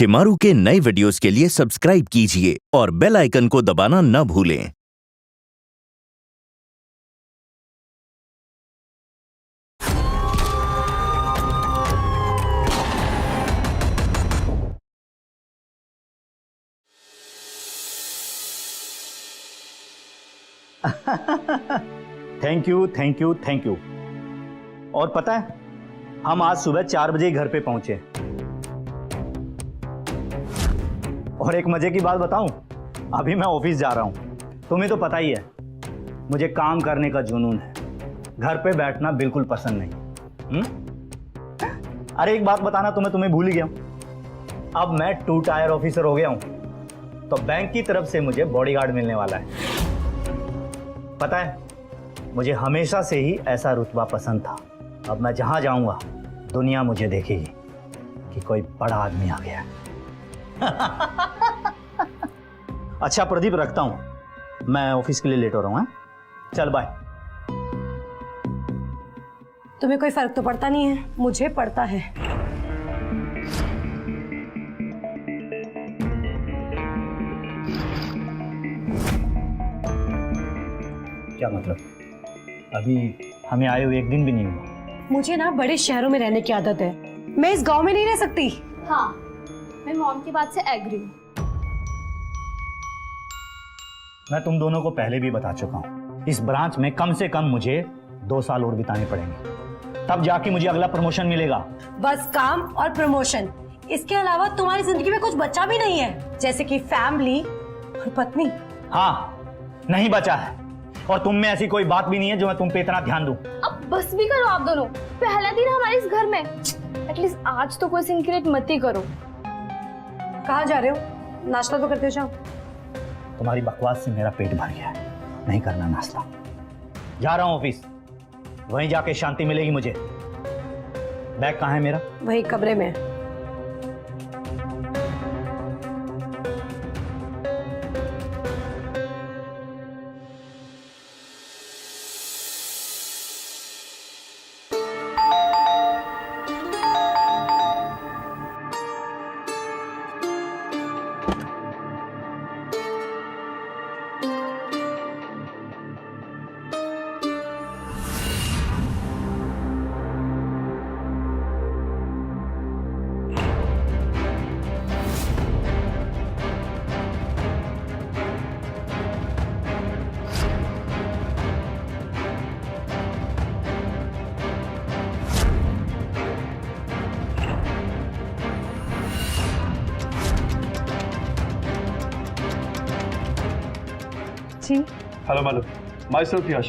शिमारू के नए वीडियोस के लिए सब्सक्राइब कीजिए और बेल आइकन को दबाना न भूलें। Thank you thank you thank you. और पता है, हम आज सुबह 4 बजे घर पे पहुंचे। और एक मजे की बात बताऊं, अभी मैं ऑफिस जा रहा हूं। तुम्हें तो पता ही है, मुझे काम करने का जुनून है, घर पे बैठना बिल्कुल पसंद नहीं। अरे एक बात बताना, तुम्हें भूल ही गया हूं। अब मैं 2 टायर ऑफिसर हो गया हूं, तो बैंक की तरफ से मुझे बॉडीगार्ड मिलने वाला है। पता है, मुझे हमेशा से ही ऐसा रुतबा पसंद था। अब मैं जहां जाऊंगा दुनिया मुझे देखेगी कि कोई बड़ा आदमी आ गया। अच्छा प्रदीप, रखता हूं, मैं ऑफिस के लिए लेट हो रहा हूं। चल बाय। तुम्हें कोई फर्क तो पड़ता नहीं है, मुझे पड़ता है। क्या मतलब? अभी हमें आए हुए 1 दिन भी नहीं हुआ। मुझे ना बड़े शहरों में रहने की आदत है, मैं इस गांव में नहीं रह सकती। हाँ, मैं मॉम की बात से एग्री हूँ। मैं तुम दोनों को पहले भी बता चुका हूँ, इस ब्रांच में कम से कम मुझे 2 साल और बिताने पड़ेंगे, तब जाके मुझे अगला प्रमोशन मिलेगा। बस काम और प्रमोशन, इसके अलावा तुम्हारी जिंदगी में कुछ बचा भी नहीं है, जैसे कि फैमिली और पत्नी। हाँ, नहीं बचा है, और तुम में ऐसी कोई बात भी नहीं है जो मैं तुम पे इतना ध्यान दूं। अब बस भी करो आप दोनों, पहला दिन हमारे इस घर में, एटलीस्ट आज तो कोई सीन क्रिएट मत ही करो। कहाँ जा रहे हो? नाश्ता तो करते हो, जाओ। तुम्हारी बकवास से मेरा पेट भर गया है, नहीं करना नाश्ता। जा रहा हूँ ऑफिस, वहीं जाके शांति मिलेगी मुझे। बैग कहाँ है मेरा? वही कमरे में है। जी hello madam, myself Yash,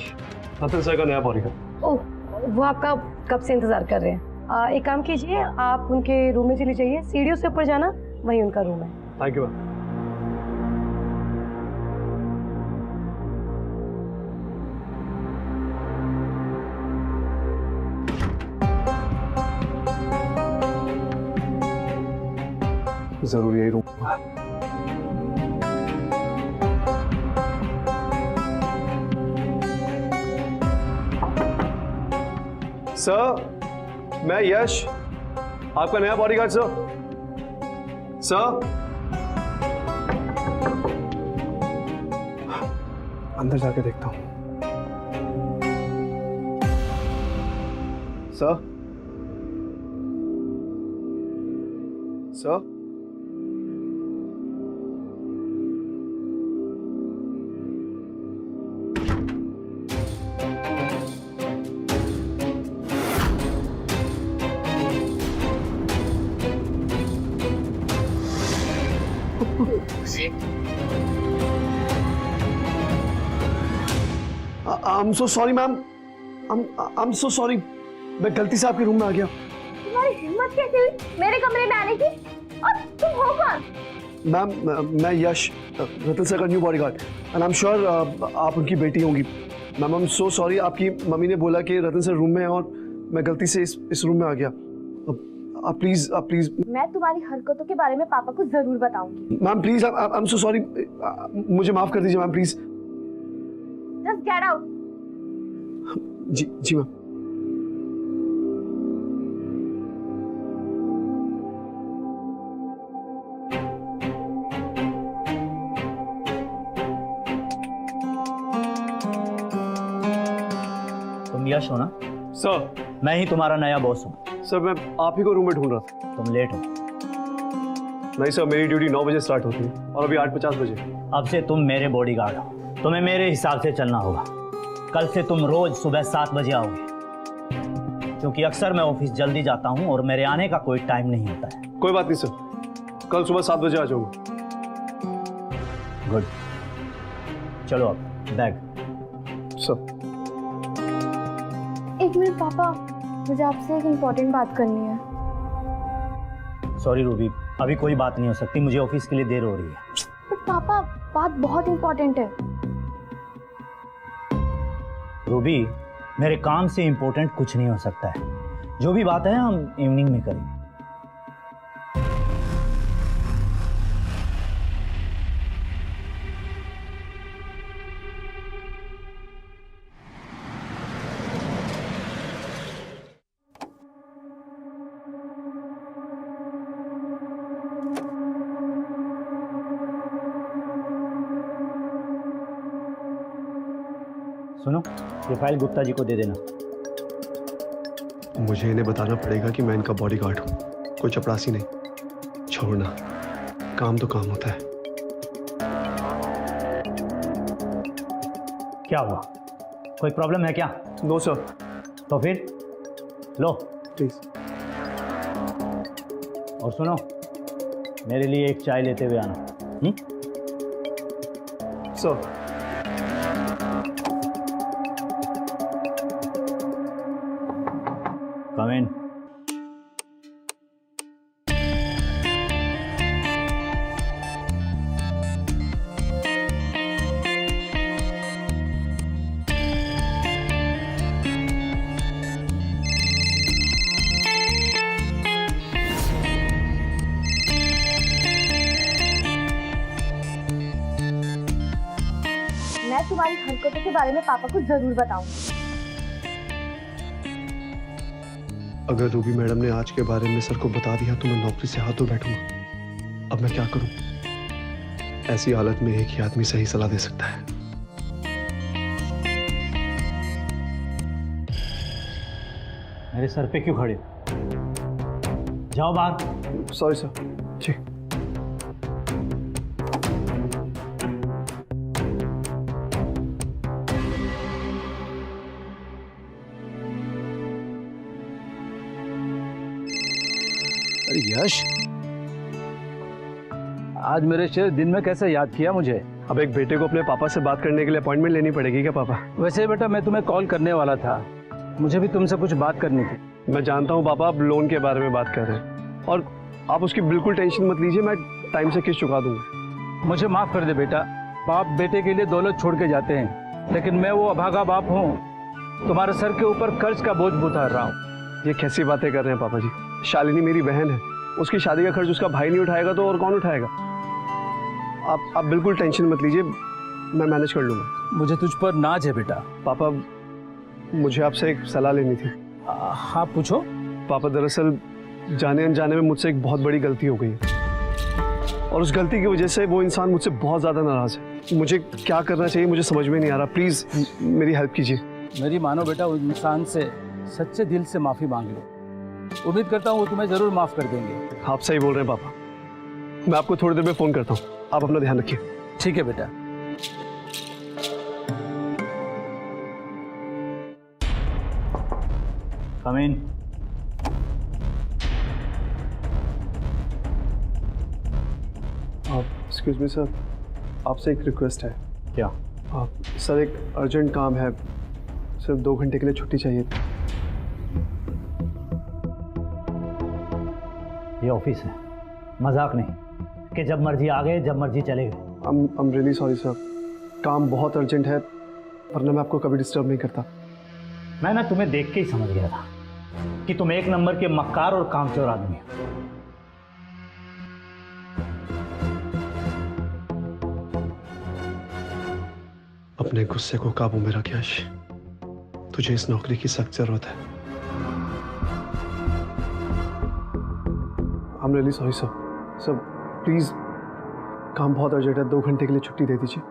Ratan sir का नया बॉडीगार्ड। ओह, वो आपका कब से इंतजार कर रहे हैं। एक काम कीजिए, आप उनके रूम में चली जाइए, सीढ़ियों से ऊपर जाना, वही उनका रूम है। Thank you ma'am. जरूर यही रूम। सर, मैं यश, आपका नया बॉडीगार्ड सर। सर, अंदर जाके देखता हूं। Sir, sir, I'm so sorry ma'am, I'm so sorry, मैं गलती से आपके रूम में आ गया। तुम्हारी हिम्मत कैसे हुई मेरे कमरे में आने की? और तुम हो कौन? मैम, मैं यश, रतन सर का new bodyguard, and I am sure आप उनकी बेटी होंगी। Ma'am, I am so sorry, आपकी मम्मी ने बोला कि रतन सर रूम में है और मैं गलती से इस रूम में आ गया। आप प्लीज। मैं तुम्हारी हरकतों के बारे में पापा को जरूर बताऊंगी। Ma'am please, I am so sorry, मुझे माफ कर दीजिए ma'am, please. Just get out. जी मैम। यश हो ना? सर मैं ही तुम्हारा नया बॉस हूँ। सर मैं आप ही को रूम में ढूंढ रहा था। तुम लेट हो। नहीं सर, मेरी ड्यूटी 9 बजे स्टार्ट होती है और अभी 8:50 बजे। अब से तुम मेरे बॉडीगार्ड हो, तुम्हें मेरे हिसाब से चलना होगा। कल से तुम रोज सुबह 7 बजे आओगे, क्योंकि अक्सर मैं ऑफिस जल्दी जाता हूँ और मेरे आने का कोई टाइम नहीं होता है। कोई बात नहीं सर, कल सुबह 7 बजे आ जाऊंगा। गुड, चलो अब बैग। सर एक मिनट पापा, मुझे आपसे एक इम्पोर्टेंट बात करनी है। सॉरी रूबी, अभी कोई बात नहीं हो सकती, मुझे ऑफिस के लिए देर हो रही है। बट पापा, बात बहुत इम्पोर्टेंट है। रूबी, मेरे काम से इंपॉर्टेंट कुछ नहीं हो सकता है। जो भी बात है हम इवनिंग में करेंगे। सुनो, ये फाइल गुप्ता जी को दे देना। मुझे इन्हें बताना पड़ेगा कि मैं इनका बॉडीगार्ड हूँ, कोई चपरासी नहीं। छोड़ना, काम तो काम होता है। क्या हुआ, कोई प्रॉब्लम है क्या? No sir. तो फिर लो। प्लीज। और सुनो, मेरे लिए एक चाय लेते हुए आना। सर कम इन। मैं तुम्हारी हरकतों के बारे में पापा को जरूर बताऊंगी। अगर रूबी मैडम ने आज के बारे में सर को बता दिया तो मैं नौकरी से हाथ धो बैठूंगा। अब मैं क्या करूं? ऐसी हालत में एक ही आदमी सही सलाह दे सकता है। मेरे सर पे क्यों खड़े हो? जाओ बाहर। Sorry sir. जी। अरे यश, आज मेरे शेर दिन में कैसे याद किया मुझे? अब एक बेटे को अपने पापा से बात करने के लिए अपॉइंटमेंट लेनी पड़ेगी क्या पापा? वैसे बेटा मैं तुम्हें कॉल करने वाला था, मुझे भी तुमसे कुछ बात करनी थी। मैं जानता हूँ पापा, आप लोन के बारे में बात कर रहे हैं और आप उसकी बिल्कुल टेंशन मत लीजिए, मैं टाइम से किस्त चुका दूंगा। मुझे माफ कर दे बेटा, बाप बेटे के लिए दौलत छोड़ के जाते हैं, लेकिन मैं वो अभागा बाप हूँ, तुम्हारे सर के ऊपर कर्ज का बोझ उतार रहा हूँ। ये कैसी बातें कर रहे हैं पापा जी? शालिनी मेरी बहन है, उसकी शादी का खर्च उसका भाई नहीं उठाएगा तो और कौन उठाएगा? आप बिल्कुल टेंशन मत लीजिए, मैं मैनेज कर लूंगा। मुझे तुझ पर नाज है बेटा। पापा मुझे आपसे एक सलाह लेनी थी। हाँ पूछो। पापा दरअसल जाने अनजाने में मुझसे एक बहुत बड़ी गलती हो गई है और उस गलती की वजह से वो इंसान मुझसे बहुत ज़्यादा नाराज़ है। मुझे क्या करना चाहिए मुझे समझ में नहीं आ रहा, प्लीज़ मेरी हेल्प कीजिए। मेरी मानो बेटा, उस इंसान से सच्चे दिल से माफ़ी मांग लो, उम्मीद करता हूँ वो तुम्हें ज़रूर माफ़ कर देंगे। आप सही बोल रहे हैं पापा, मैं आपको थोड़ी देर में फ़ोन करता हूँ, आप अपना ध्यान रखिए। ठीक है बेटा। कम इन। एक्सक्यूज मी सर, आपसे एक रिक्वेस्ट है। क्या? सर एक अर्जेंट काम है, सिर्फ 2 घंटे के लिए छुट्टी चाहिए थी। ये ऑफिस है, मजाक नहीं कि जब मर्जी आ गए जब मर्जी चले गए। I'm really sorry सर, काम बहुत अर्जेंट है, वरना मैं आपको कभी डिस्टर्ब नहीं करता। मैं ना तुम्हें देख के ही समझ गया था कि तुम एक नंबर के मक्कार और कामचोर आदमी हो। अपने गुस्से को काबू में रख यश, तुझे इस नौकरी की सख्त जरूरत है। I'm really sorry sir. Sir please, काम बहुत अर्जेंट है, 2 घंटे के लिए छुट्टी दे दीजिए।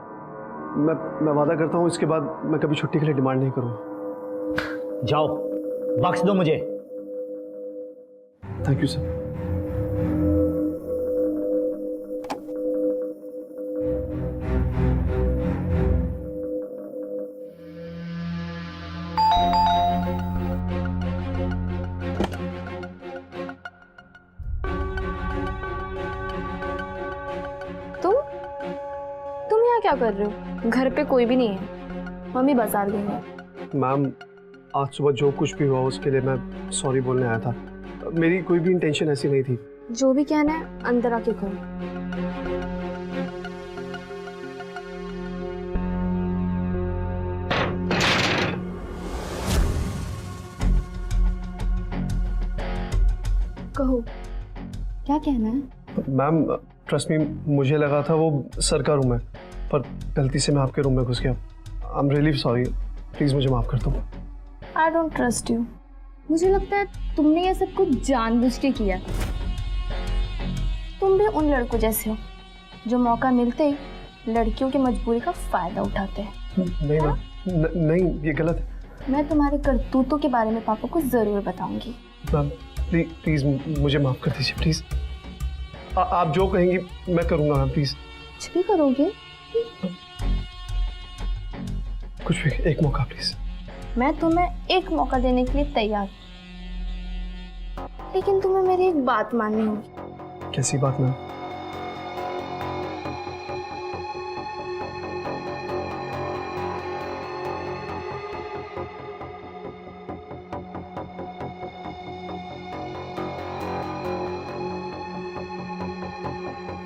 मैं वादा करता हूँ इसके बाद मैं कभी छुट्टी के लिए डिमांड नहीं करूँगा। जाओ, बख्श दो मुझे। Thank you sir. तुम यहाँ क्या कर रहे हो? घर पे कोई भी नहीं है, मम्मी बाजार गई है। मैम, आज सुबह जो कुछ भी हुआ उसके लिए मैं सॉरी बोलने आया था। मेरी कोई भी इंटेंशन ऐसी नहीं थी। जो भी कहना है अंदर आके कहो। कहो, क्या कहना है? मैम, ट्रस्ट मी, मुझे लगा था वो सर का रूम है, पर गलती से मैं आपके रूम में घुस गया। I am really sorry, please मुझे माफ़ कर दो। I don't trust you. मुझे लगता है तुमने ये सब कुछ जानबूझ के किया। तुम भी उन लड़कों जैसे हो जो मौका मिलते ही लड़कियों की मजबूरी का फायदा उठाते हैं। नहीं मैम, नहीं, ये गलत है। मैं तुम्हारे करतूतों के बारे में पापा को जरूर बताऊंगी। मैम, प्लीज़ मुझे माफ़ कर दीजिए, प्लीज़। आप जो कहेंगी मैं करूँगा मैम, प्लीज़। कुछ भी करोगे? कुछ भी, एक मौका प्लीज़। मैं तुम्हें एक मौका देने के लिए तैयार हूं, लेकिन तुम्हें मेरी एक बात माननी होगी। कैसी बात मैम?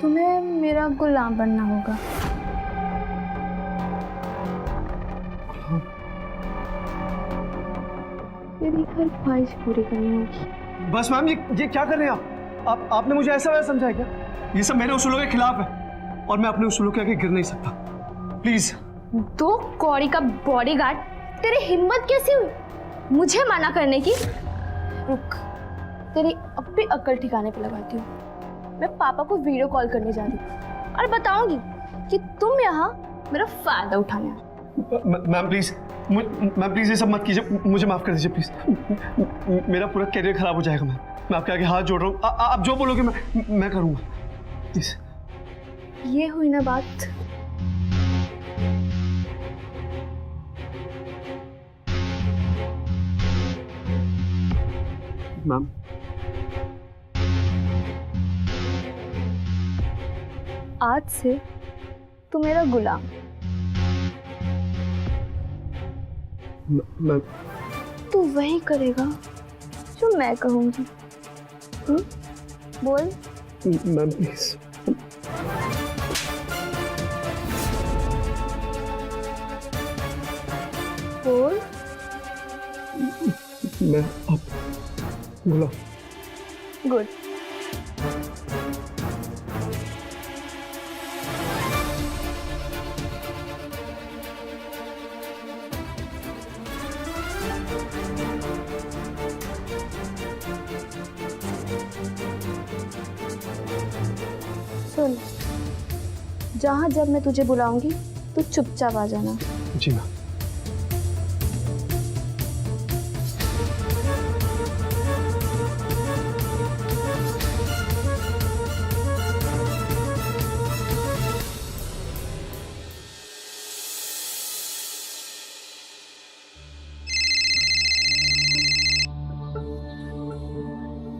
तुम्हें मेरा गुलाम बनना होगा। मेरी हर ख्वाहिश पूरी करनी होगी। बस मैम, ये क्या कर रहे हैं आप? आपने मुझे ऐसा वैसा समझा है क्या? ये सब मेरे उसूलों के खिलाफ है और मैं अपने उसूलों के आगे गिर नहीं सकता। प्लीज। दो कौड़ी का बॉडीगार्ड, तेरी हिम्मत कैसी हुई मुझे मना करने की? रुक, तेरी अब भी अक्ल ठिकाने पे लगाती हूँ। मैं पापा को वीडियो कॉल करने जा रही हूँ और बताऊंगी कि तुम यहाँ मेरा फायदा उठाने आए। मैम प्लीज, मैम प्लीज ये सब मत कीजिए, मुझे माफ कर दीजिए प्लीज। मेरा पूरा करियर खराब हो जाएगा मैम। मैं आपके आगे हाथ जोड़ रहा हूँ, आप जो बोलोगे मैं करूँगा, प्लीज। ये हुई ना बात। मैम, आज से तू मेरा गुलाम। मैम, तू वही करेगा जो मैं कहूंगी। बोल। Ma'am please. बोल। मैं अब बोला। गुड। सुन, जहां जब मैं तुझे बुलाऊंगी तू चुपचाप आ जाना। जी मैम।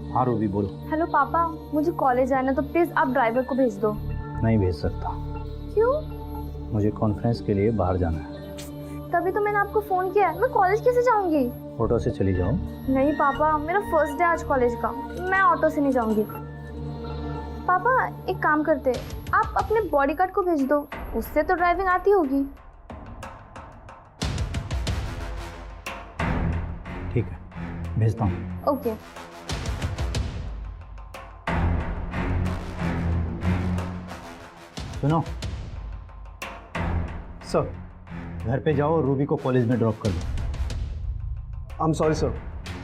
हाँ रूबी बोलो। हेलो पापा, मुझे कॉलेज आना तो प्लीज आप ड्राइवर को भेज दो। नहीं भेज सकता। क्यों? मुझे कॉन्फ्रेंस के लिए बाहर जाना है। तभी तो मैंने आपको फोन किया है। मैं कॉलेज कैसे जाऊंगी? ऑटो से चली जाओ। नहीं पापा, मेरा फर्स्ट डे आज कॉलेज का, मैं ऑटो से नहीं जाऊंगी। पापा एक काम करते, आप अपने बॉडीगार्ड को भेज दो, उससे तो ड्राइविंग आती होगी। ठीक है, भेजता हूँ। ओके। सुनो सर, घर पे जाओ और रूबी को कॉलेज में ड्रॉप कर दो। आई एम सॉरी सर,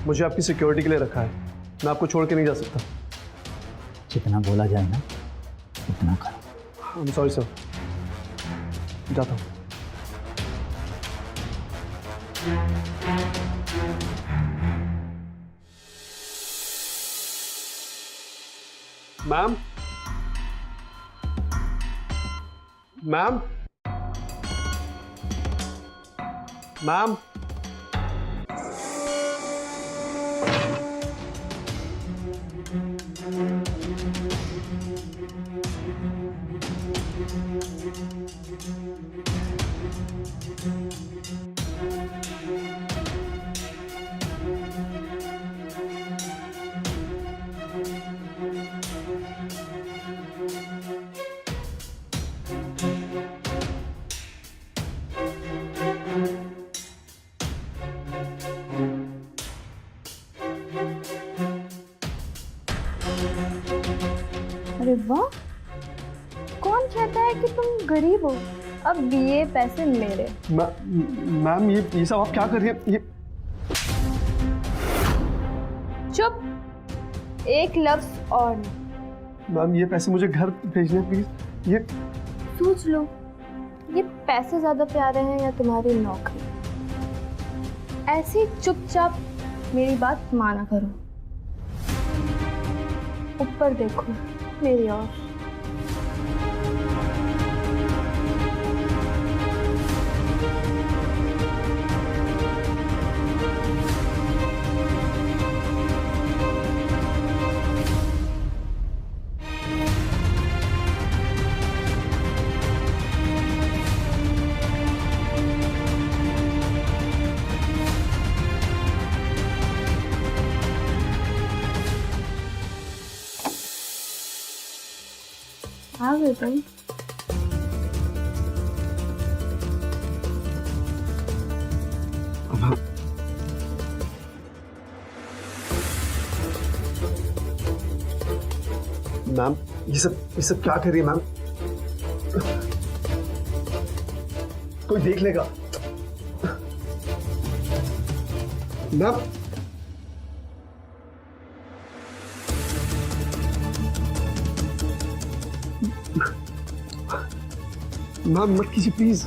मुझे आपकी सिक्योरिटी के लिए रखा है, मैं आपको छोड़ के नहीं जा सकता। जितना बोला जाए ना उतना करो। आई एम सॉरी सर, जाता हूँ। मैम, मैम, मैम, अरे वाह, कौन कहता है कि तुम गरीब हो? अब ये पैसे मेरे। मैम, ये सब आप क्या कर रही हैं? ये चुप, एक लफ्ज और नहीं। मैम, ये पैसे मुझे घर भेजने प्लीज। ये सोच लो, ये पैसे ज्यादा प्यारे हैं या तुम्हारी नौकरी? ऐसे ही चुपचाप मेरी बात माना करो। ऊपर देखो मेरी ओर। आ गए तुम। मैम, ये सब क्या कर रही है मैम? कोई देख लेगा। मैम, मैम मत कीजिए please.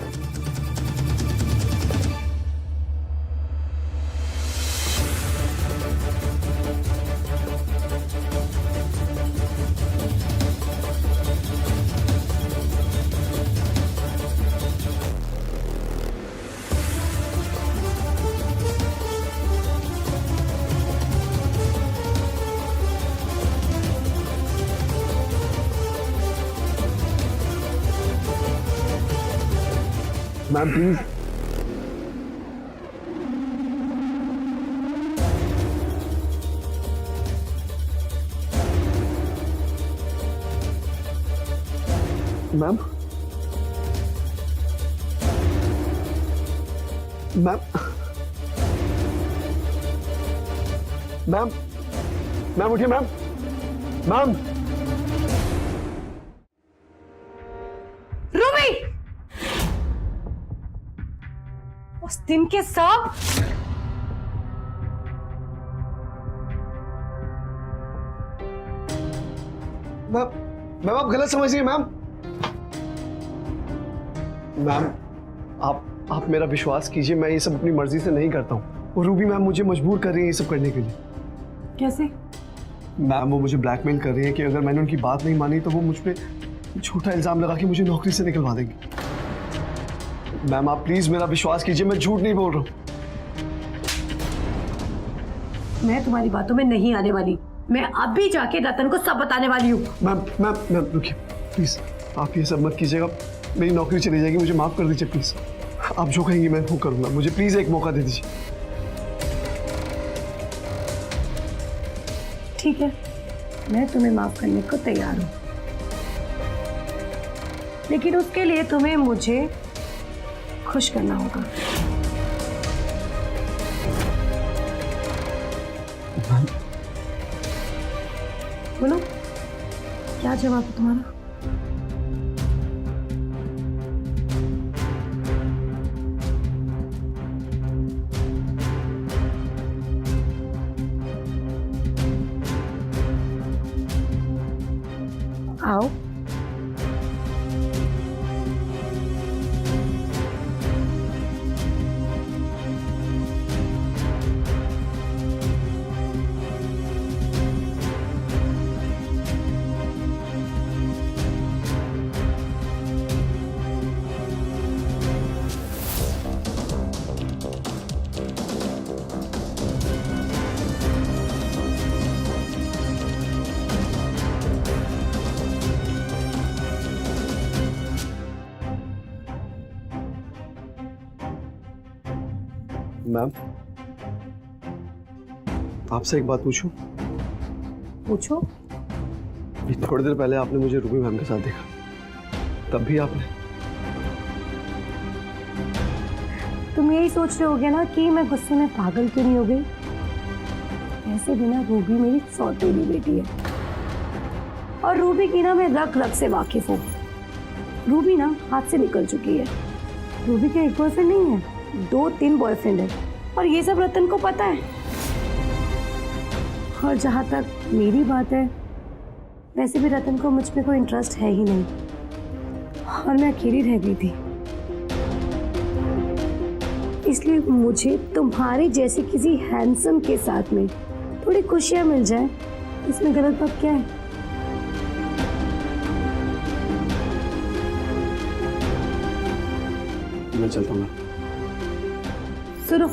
Ma'am please. Ma'am, ma'am, ma'am, ma'am उठिए मैम। मैम, रूबी, उस दिन के सब मैम आप गलत समझ रही हैं मैम। मैम, आप मेरा विश्वास कीजिए, मैं ये सब अपनी मर्जी से नहीं करता हूँ। और रूबी मैम मुझे मजबूर कर रही है ये सब करने के लिए। कैसे? मैम, वो मुझे ब्लैकमेल कर रही है कि अगर मैंने उनकी बात नहीं मानी तो वो मुझ पे झूठा इल्जाम लगा के मुझे नौकरी से निकलवा देंगे। मैम आप प्लीज मेरा विश्वास कीजिए, मैं झूठ नहीं बोल रहा हूँ। मैं तुम्हारी बातों में नहीं आने वाली। मैं अभी जाके रतन को सब बताने वाली हूँ। मैम रुकिए प्लीज, आप ये सब मत कीजिएगा। मेरी नौकरी चली जाएगी, मुझे माफ कर दीजिए प्लीज। आप जो कहेंगी मैं वो करूंगा, मुझे प्लीज एक मौका दे दीजिए। ठीक है, मैं तुम्हें माफ करने को तैयार हूँ, लेकिन उसके लिए तुम्हें मुझे खुश करना होगा। बोलो, क्या जवाब है तुम्हारा? आओ। मैम, आपसे एक बात पूछूं? पूछो। अभी थोड़ी देर पहले आपने मुझे रूबी मैम के साथ देखा, तब भी आपने तुम यही सोच रहे होगे ना कि मैं गुस्से में पागल क्यों नहीं हो गई। ऐसे बिना रूबी मेरी सौतेली बेटी है और रूबी की ना मैं रग रग से वाकिफ हूँ। रूबी ना हाथ से निकल चुकी है। रूबी का एक बॉयफ्रेंड नहीं है, 2-3 बॉयफ्रेंड है और ये सब रतन को पता है। और जहाँ तक मेरी बात है, वैसे भी रतन को मुझ पे कोई इंटरेस्ट है ही नहीं और मैं अकेली रह गई थी। इसलिए मुझे तुम्हारी जैसी किसी हैंडसम के साथ में थोड़ी खुशियां मिल जाए, इसमें गलत बात क्या है? मैं चलता हूँ। सुनो,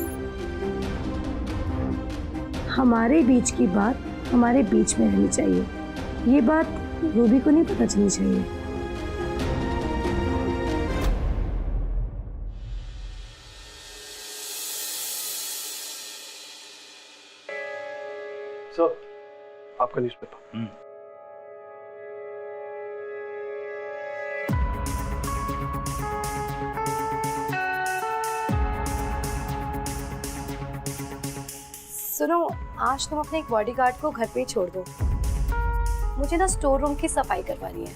हमारे बीच की बात हमारे बीच में रहनी चाहिए। ये बात रूबी को नहीं पता चलनी चाहिए। सर, आपका न्यूज़पेपर। सुनो, आज तुम अपने एक बॉडीगार्ड को घर पे ही छोड़ दो। मुझे ना स्टोर रूम की सफाई करवानी है।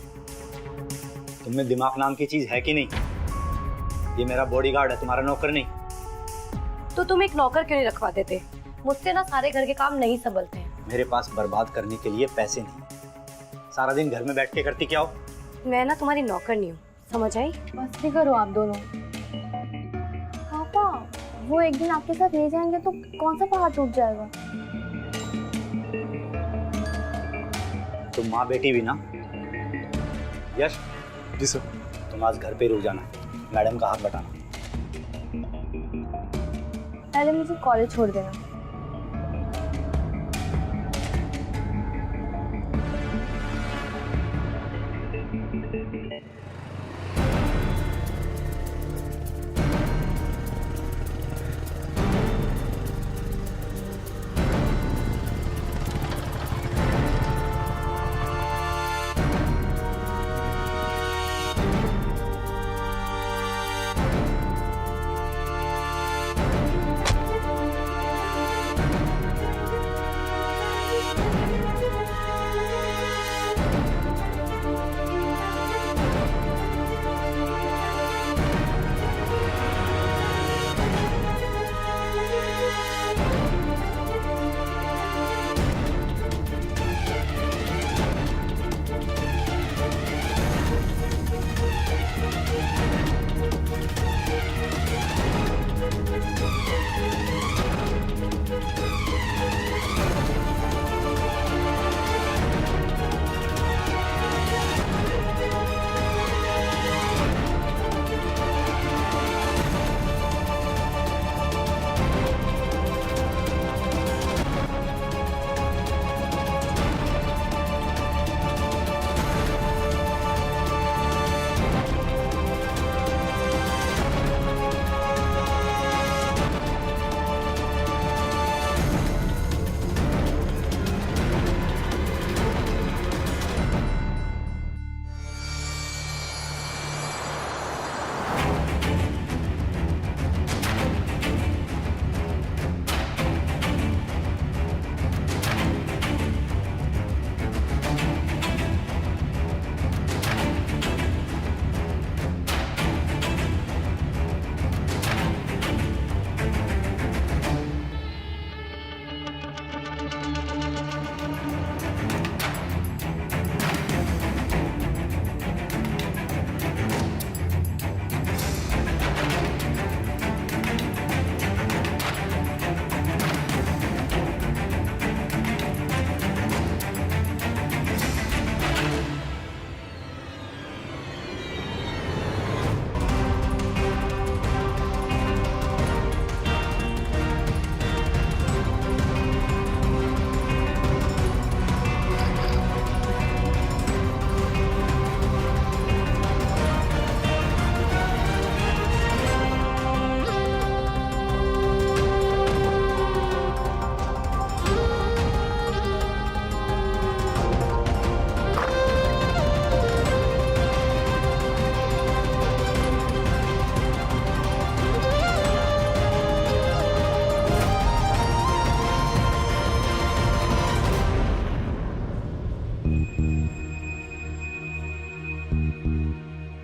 तुमने दिमाग नाम की चीज है कि नहीं? ये मेरा बॉडीगार्ड है, तुम्हारा नौकर नहीं। तो तुम एक नौकर क्यों नहीं रखवा देते? मुझसे ना सारे घर के काम नहीं संभलते हैं। मेरे पास बर्बाद करने के लिए पैसे नहीं। सारा दिन घर में बैठ के करती क्या हो? मैं ना तुम्हारी नौकर नहीं हूँ, समझ आई? मस्ती करो आप दोनों। पापा, वो एक दिन आपके साथ ले जाएंगे तो कौन सा पहाड़ टूट जाएगा? तुम माँ बेटी भी ना। यश, जी सर। तुम आज घर पे रुक जाना, मैडम का हाथ बटाना। पहले मुझे कॉलेज छोड़ देना।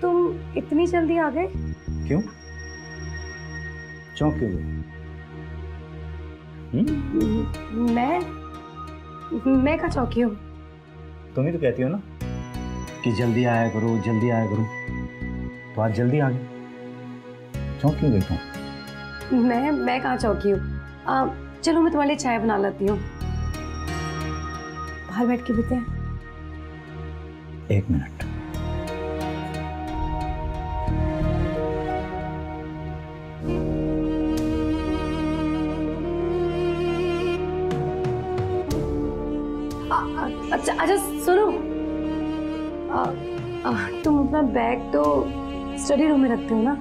तुम इतनी जल्दी आ गए? क्यों? चौंक क्यों गई? मैं कहाँ चौंकी हूँ? तुम ही तो कहती हो ना कि जल्दी आया करो, जल्दी आया करो। तो आज जल्दी आ गई, चौंक क्यों गई तुम? मैं कहाँ चौंकी हूँ? चलो मैं तुम्हारे लिए चाय बना लाती हूँ, बाहर बैठ के पीते हैं। 1 मिनट। अच्छा सुनो, तुम अपना बैग तो स्टडी रूम में रखते हो ना?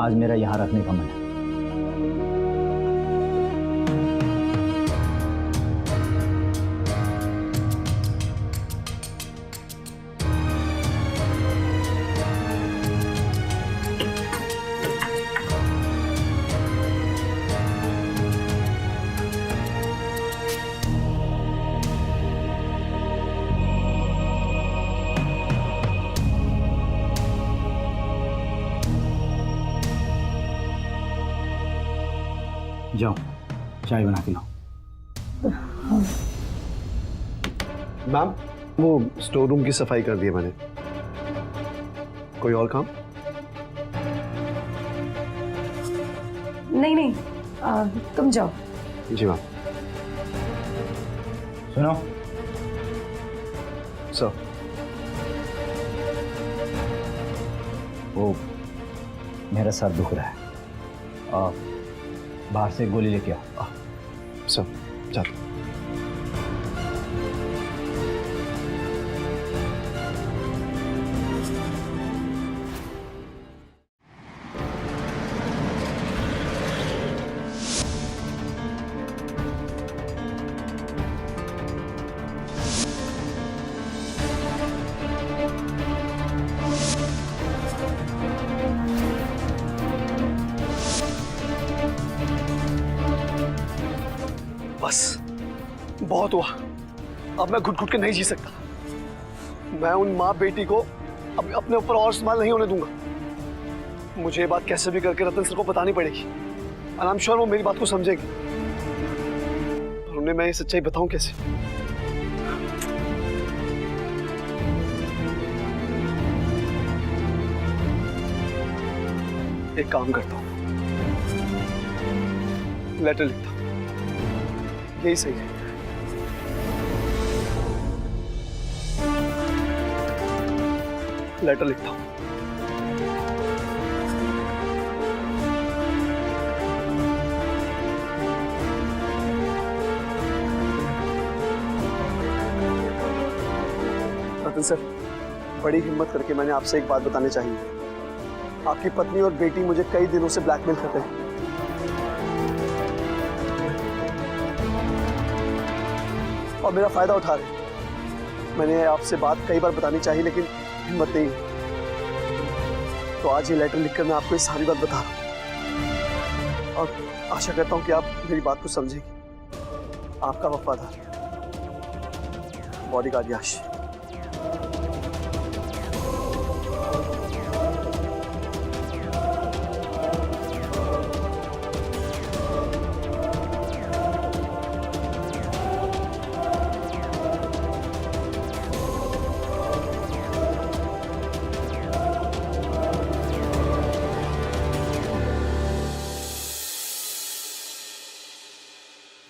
आज मेरा यहाँ रखने का मन है। जाओ चाय बना के लाओ। मैम, वो स्टोर रूम की सफाई कर दी है मैंने। कोई और काम? नहीं, तुम जाओ। जी मैम। सुनो, सर। वो मेरा सर दुख रहा है, बाहर से गोली लेके आओ। सर चल। बस बहुत हुआ, अब मैं घुट घुट के नहीं जी सकता। मैं उन माँ बेटी को अब अपने ऊपर और इस्तेमाल नहीं होने दूंगा। मुझे ये बात कैसे भी करके रतन सर को बतानी पड़ेगी, और आई एम श्योर वो मेरी बात को समझेंगे। और उन्हें मैं ये सच्चाई बताऊं कैसे? एक काम करता हूं, लेटर लिखता हूं, यही सही है। लेटर लिखता हूं। रतन सर, बड़ी हिम्मत करके मैंने आपसे एक बात बतानी चाहिए। आपकी पत्नी और बेटी मुझे कई दिनों से ब्लैकमेल कर रहे हैं। और मेरा फायदा उठा रहे हैं। मैंने आपसे बात कई बार बतानी चाहिए लेकिन हिम्मत नहीं है। तो आज ये लेटर लिखकर मैं आपको ये सारी बात बता रहा हूँ, और आशा करता हूँ कि आप मेरी बात को समझेंगे। आपका वफादार बॉडीगार्ड यश।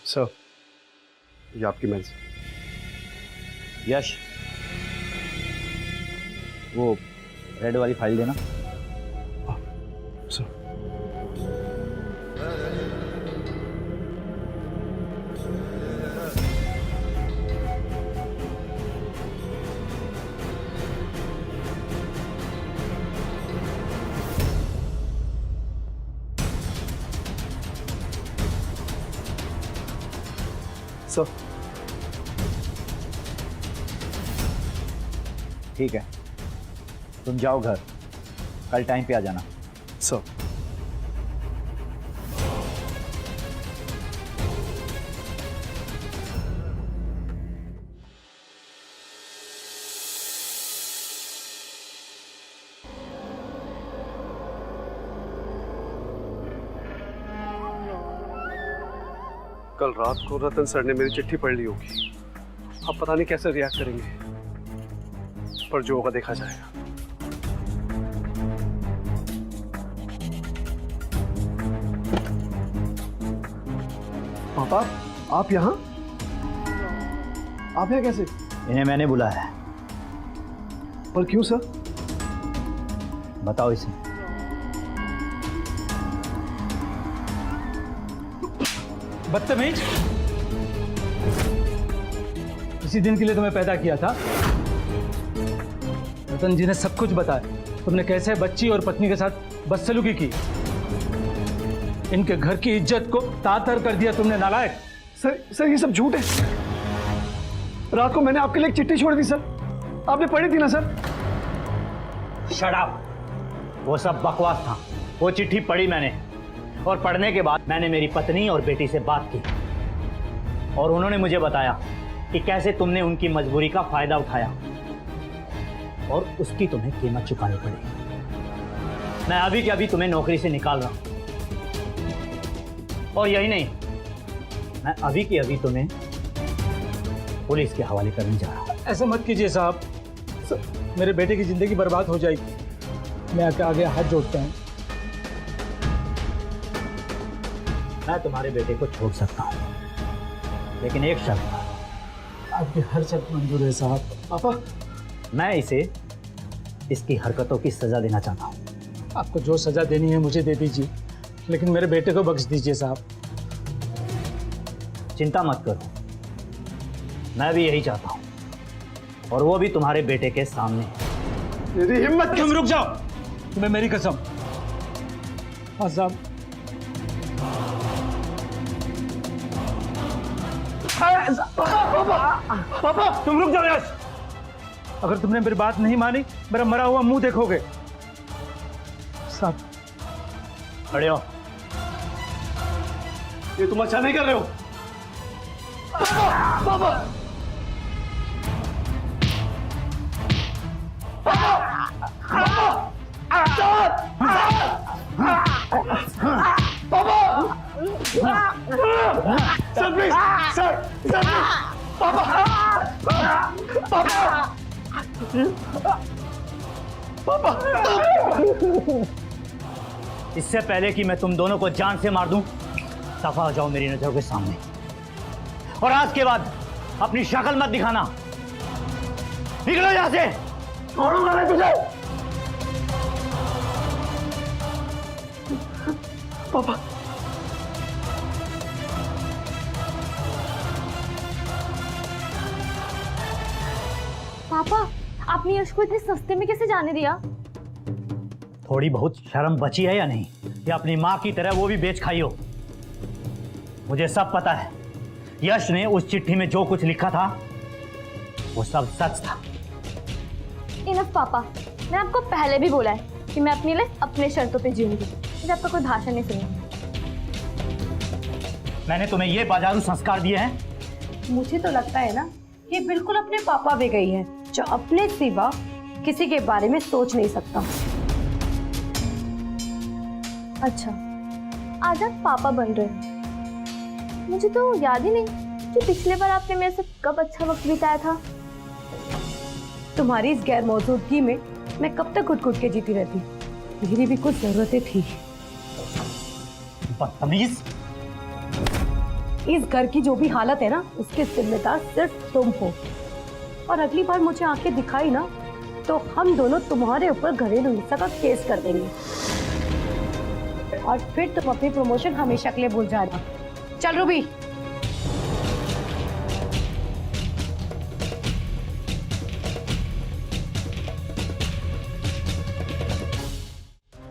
सर, ये आपकी मेल्स। यश, वो रेड वाली फाइल देना। सर। सर। ठीक है, तुम जाओ घर, कल टाइम पे आ जाना। सर। कल रात को रतन सर ने मेरी चिट्ठी पढ़ ली होगी। अब पता नहीं कैसे रिएक्ट करेंगे, पर जो होगा देखा जाएगा। पापा, आप यहाँ कैसे? इन्हें मैंने बुलाया है। पर क्यों सर? बताओ इसे। बदतमीज, इसी दिन के लिए तुम्हें पैदा किया था। रतन जी ने सब कुछ बताया, तुमने कैसे बच्ची और पत्नी के साथ बदसलूकी की, इनके घर की इज्जत को तातर कर दिया तुमने, नालायक। सर ये सब झूठ है। रात को मैंने आपके लिए एक चिट्ठी छोड़ दी सर, आपने पढ़ी थी ना सर? शट अप, वो सब बकवास था। वो चिट्ठी पढ़ी मैंने, और पढ़ने के बाद मैंने मेरी पत्नी और बेटी से बात की, और उन्होंने मुझे बताया कि कैसे तुमने उनकी मजबूरी का फायदा उठाया और उसकी तुम्हें कीमत चुकानी पड़ी। मैं अभी के अभी तुम्हें नौकरी से निकाल रहा हूं, और यही नहीं, मैं अभी के अभी तुम्हें पुलिस के हवाले करने जा रहा हूं। ऐसा मत कीजिए साहब, मेरे बेटे की जिंदगी बर्बाद हो जाएगी। मैं आगे हाथ जोड़ता हूँ। मैं तुम्हारे बेटे को छोड़ सकता हूं, लेकिन एक शर्त पर। आपकी हर शर्त मंजूर है साहब। पापा, मैं इसे इसकी हरकतों की सजा देना चाहता हूं। आपको जो सजा देनी है मुझे दे दीजिए, लेकिन मेरे बेटे को बख्श दीजिए साहब। चिंता मत करो, मैं भी यही चाहता हूं, और वो भी तुम्हारे बेटे के सामने। मेरी हिम्मत। तुम रुक जाओ, तुम्हें मेरी कसम। हाँ साहब। पापा तुम रुक जाओ यश। अगर तुमने मेरी बात नहीं मानी, मेरा मरा हुआ मुंह देखोगे। साहब खड़े हो। ये तुम अच्छा नहीं कर रहे हो। पापा, सर प्लीज, सर पापा, पापा। इससे पहले कि मैं तुम दोनों को जान से मार दूं, दफा हो जाओ मेरी नजरों के सामने, और आज के बाद अपनी शक्ल मत दिखाना। निकलो यहां से। छोड़ूंगा मैं तुझे। पापा, पापा, आपने यश को इतने सस्ते में कैसे जाने दिया? थोड़ी बहुत शर्म बची है या नहीं, या अपनी माँ की तरह वो भी बेच खाई हो? मुझे सब पता है। यश ने उस चिट्ठी में जो कुछ लिखा था वो सब सच था। इनफ पापा, मैं आपको पहले भी बोला है कि मैं अपनी लाइफ अपने शर्तों पे जीऊंगी। मुझे आपका कोई भाषण नहीं सुनना। मैंने तुम्हें ये बाजारू संस्कार दिए हैं। मुझे तो लगता है ना, ये बिल्कुल अपने पापा पे गई है, जो अपने सिवा किसी के बारे में सोच नहीं सकता। अच्छा, आज आप पापा बन रहे हैं। मुझे तो याद ही नहीं कि पिछले बार आपने मेरे से कब अच्छा वक्त बिताया था। तुम्हारी इस गैर मौजूदगी में मैं कब तक घुट-घुट के जीती रहती। मेरी भी कुछ जरूरतें थी। बदतमीज। इस घर की जो भी हालत है ना, उसके जिम्मेदार सिर्फ तुम हो। और अगली बार मुझे आंखें दिखाई ना, तो हम दोनों तुम्हारे ऊपर घरेलू हिंसा का केस कर देंगे, और फिर तुम अपनी प्रमोशन हमेशा के लिए भूल जाना। चल रूबी।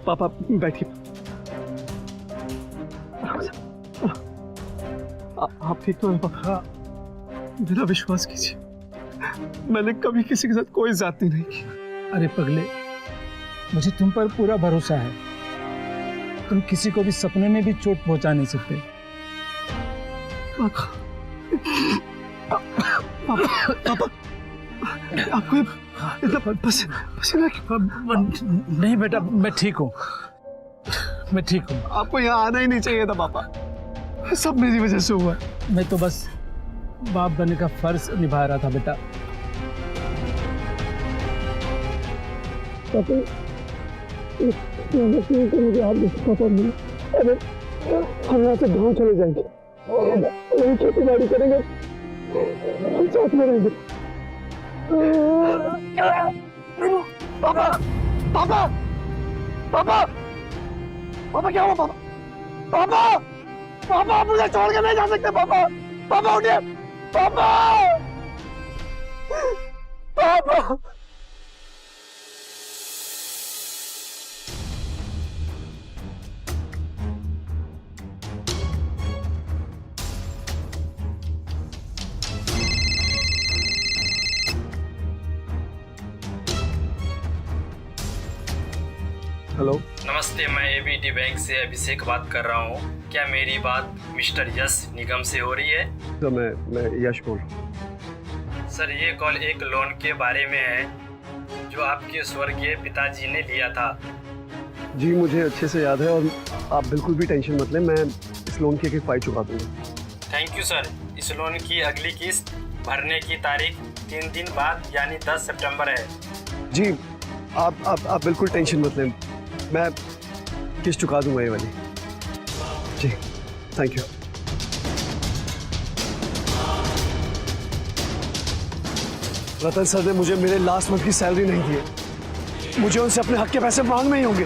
पापा बैठिए। आप ठीक तो हैं पापा? मेरा विश्वास कीजिए, मैंने कभी किसी के साथ कोई ज्यादती नहीं की। अरे पगले, मुझे तुम पर पूरा भरोसा है। तुम किसी को भी सपने में भी चोट पहुंचा नहीं सकते। पापा, पापा, आपको इतना पसीना क्यों? नहीं बेटा, मैं ठीक हूँ, मैं ठीक हूँ। आपको यहाँ आना ही नहीं चाहिए था पापा। सब मेरी वजह से हुआ है। मैं तो बस बाप बनने का फर्ज निभा रहा था बेटा। मुझे आप हम यहाँ से गाँव चले जाएंगे और वही खेती बाड़ी करेंगे, हम साथ में रहेंगे। पापा पापा पापा पापा क्या हुआ पापा? पापा पापा मुझे छोड़ के नहीं जा सकते पापा। पापा उठिए पापा पापा। हेलो नमस्ते, मैं एबीटी बैंक से अभिषेक बात कर रहा हूँ। क्या मेरी बात मिस्टर यश निगम से हो रही है? तो मैं यश बोल रहा हूँ। सर, ये कॉल एक लोन के बारे में है जो आपके स्वर्गीय पिताजी ने लिया था। जी मुझे अच्छे से याद है और आप बिल्कुल भी टेंशन मत लें, मैं इस लोन की एक फाइल चुका दूंगा। Thank you sir. इस लोन की अगली किस्त भरने की तारीख 3 दिन बाद यानी 10 सितंबर है। जी आप बिल्कुल टेंशन मत लें, मैं किस्त चुका दूंगा ये वाली। जी थैंक यू। रतन सर ने मुझे मेरे लास्ट मंथ की सैलरी नहीं दी है, मुझे उनसे अपने हक के पैसे मांगने ही होंगे।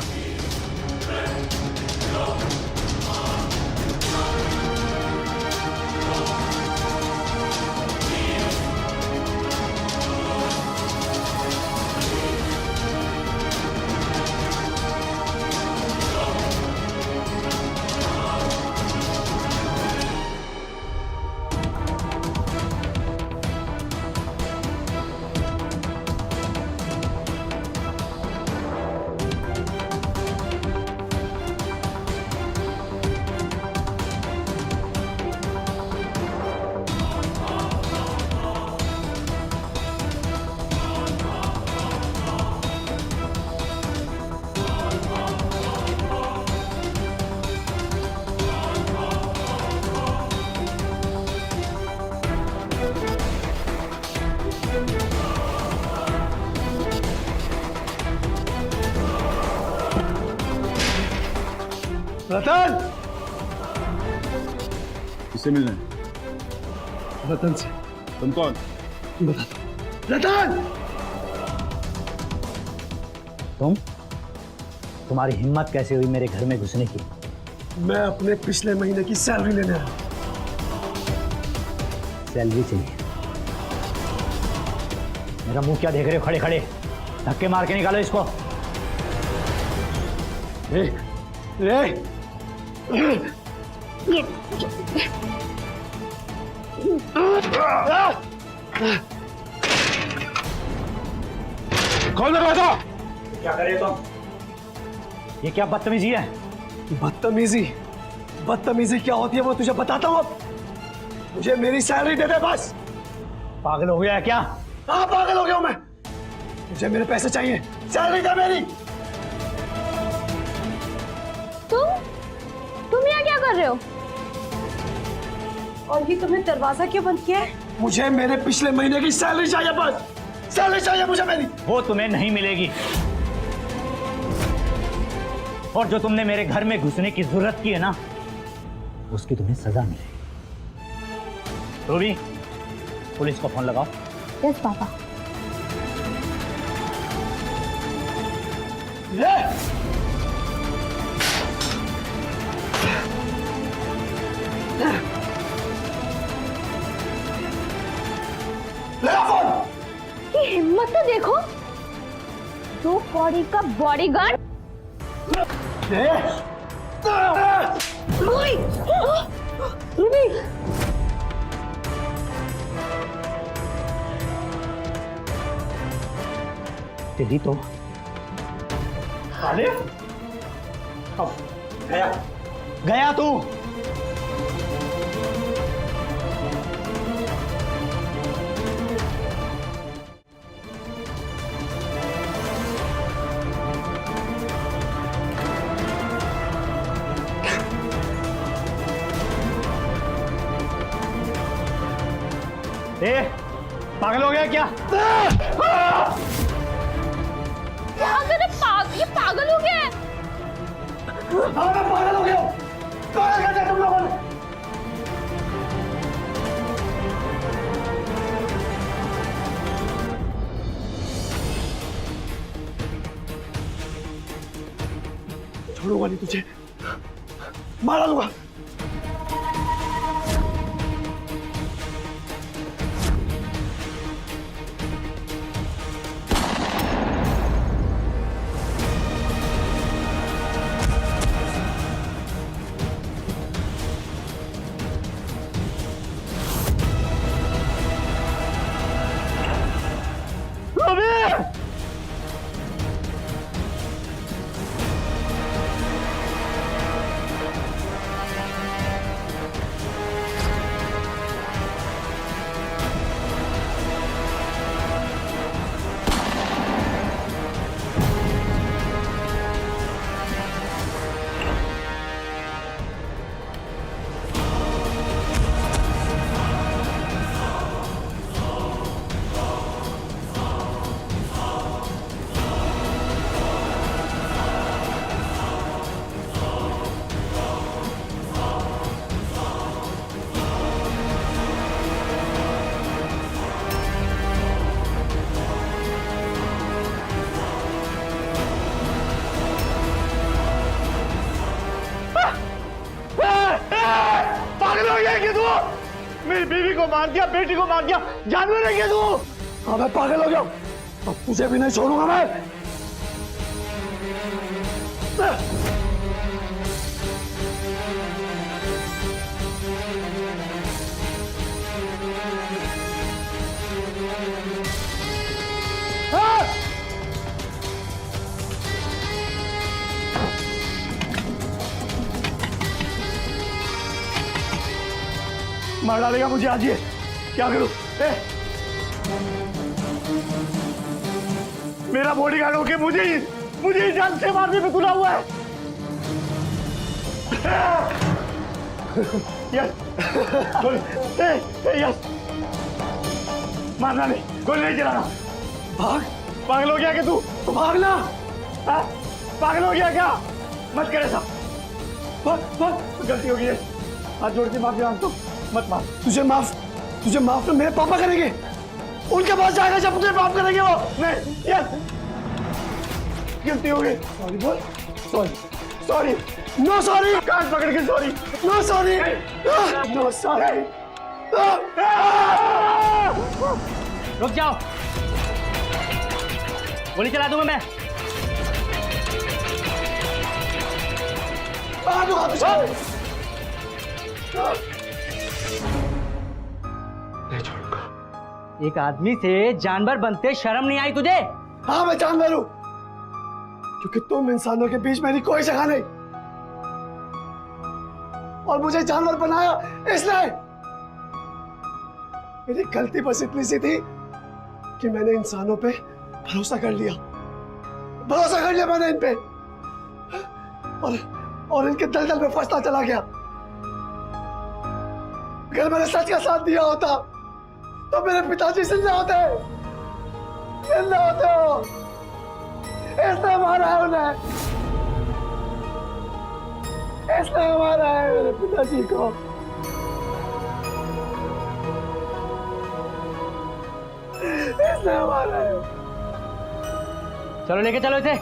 रतन किससे मिलना है? रतन से। तुम कौन? बताता हूं। रतन तुम्हारी हिम्मत कैसे हुई मेरे घर में घुसने की? मैं अपने पिछले महीने की सैलरी लेने आया। सैलरी चाहिए? मेरा मुंह क्या देख रहे हो खड़े खड़े? धक्के मार के निकालो इसको। रे रे खोल दरवाजा। क्या करे तुम? ये क्या बदतमीजी है? बदतमीजी? बदतमीजी क्या होती है वो तुझे बताता हूँ अब। मुझे मेरी सैलरी दे दे बस। पागल हो गया है क्या? हाँ पागल हो गया हूं मैं। मुझे मेरे पैसे चाहिए, सैलरी दे मेरी। तुम यहाँ क्या कर रहे हो? और ये तुमने दरवाजा क्यों बंद किया है? मुझे मेरे पिछले महीने की सैलरी चाहिए बस। सैलरी चाहिए मुझे मेरी। वो तुम्हें नहीं मिलेगी, और जो तुमने मेरे घर में घुसने की जरूरत की है ना, उसकी तुम्हें सजा मिलेगी। रूबी, पुलिस को फोन लगाओ। Yes papa. की हिम्मत तो देखो, 2 कौड़ी का बॉडीगार्ड। रूबी, तेरी तो अरे अब गया तू। पागल हो गया क्या? क्या करे ये पागल हो गया है। हाँ मैं पागल हो गया हूँ। पागल कर दिया तुम लोगों ने। छोड़ूंगा नहीं तुझे, मार डालूंगा। पागल हो गया क्या तू? मेरी बीवी को मार दिया, बेटी को मार दिया, जानवर है क्या तू? हाँ मैं पागल हो गया हूँ, अब तुझे भी नहीं छोड़ूंगा मैं। मार डालेगा मुझे आज ये, क्या करूं? मेरा बॉडीगार्ड होके मुझे ही जान से मारने पे तुला हुआ है। यस, यस, मारना नहीं, गोली नहीं चलाना। भाग, पागल हो गया क्या तू? भागना, हाँ? पागल हो गया क्या? मत करे साहब, भाग, गलती हो गई है, हाथ जोड़ के माफी मांगता हूं, मत मार। तुझे माफ तो मेरे पापा करेंगे, उनके पास जाएगा जब तुझे माफ करेंगे वो। नहीं, यस, गलती हो गई, सॉरी बोल, सॉरी, नो सॉरी, कान पकड़ के sorry, no sorry, no sorry. रुक जाओ, गोली चला दूंगा मैं। नहीं छोड़ूंगा। एक आदमी से जानवर बनते शर्म नहीं आई तुझे? हाँ मैं जानवर हूं, क्योंकि तुम इंसानों के बीच मेरी कोई जगह नहीं, और मुझे जानवर बनाया इसलिए। मेरी गलती बस इतनी सी थी कि मैंने इंसानों पे भरोसा कर लिया मैंने इन पे, और इनके दलदल में फंसता चला गया। अगर मैंने सच का साथ दिया होता तो मेरे पिताजी जिंदा होते हो। इसने मारा है उन्हें, इसने मारा है मेरे पिताजी को। इसने मारा है। चलो लेके चलो इसे।